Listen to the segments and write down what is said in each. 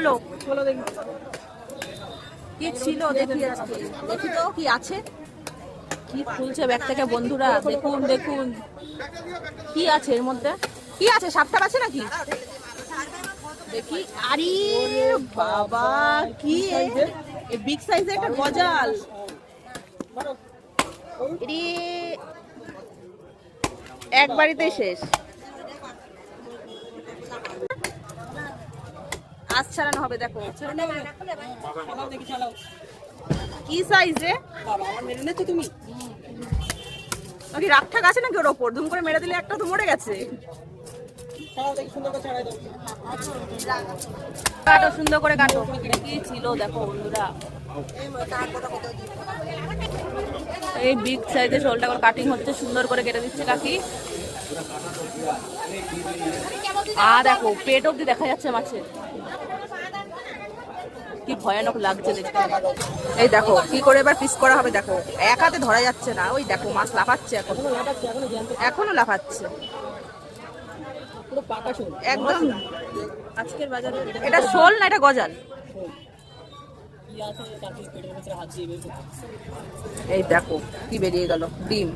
খোলো খোলো দেখি কি ছিল, দেখি আজকে দেখি তো কি আছে। কি খুলছে ব্যাগ থেকে বন্ধুরা, দেখুন দেখুন কি আছে এর মধ্যে। কি আছে, সাপটাপ আছে নাকি দেখি। আরে বাবা, কি বিগ সাইজের একটা গজাল। এক বাড়িতে শেষ। আজ ছাড়ানো হবে, দেখো কি সাইজে। তুমি রাগ ঠাক আছে নাকি ওর ওপর? ধুম করে মেরে দিলে একটা তো মরে গেছে। কাটো সুন্দর করে কাটো। কি ছিল দেখো বন্ধুরা, এই বিগ সাইজের শোলটা করে কাটিং হচ্ছে, সুন্দর করে কেটে দিচ্ছে কাকি। আর দেখো পেট অব্দি দেখা যাচ্ছে মাছের, কি ভয়ানক লাগছে দেখতে। এই দেখো কি করে এবার পিস করা হবে, দেখো এক হাতে ধরা যাচ্ছে না। ওই দেখো মাছ লাফাচ্ছে, এখনো লাফাচ্ছে একদম। আজকের বাজারে এটা শোল না, এটা গজাল। এই দেখো কি বেরিয়ে গেল, ডিম।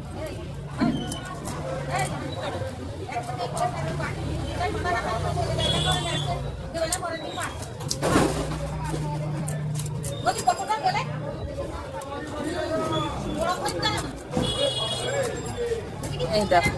এই দেখো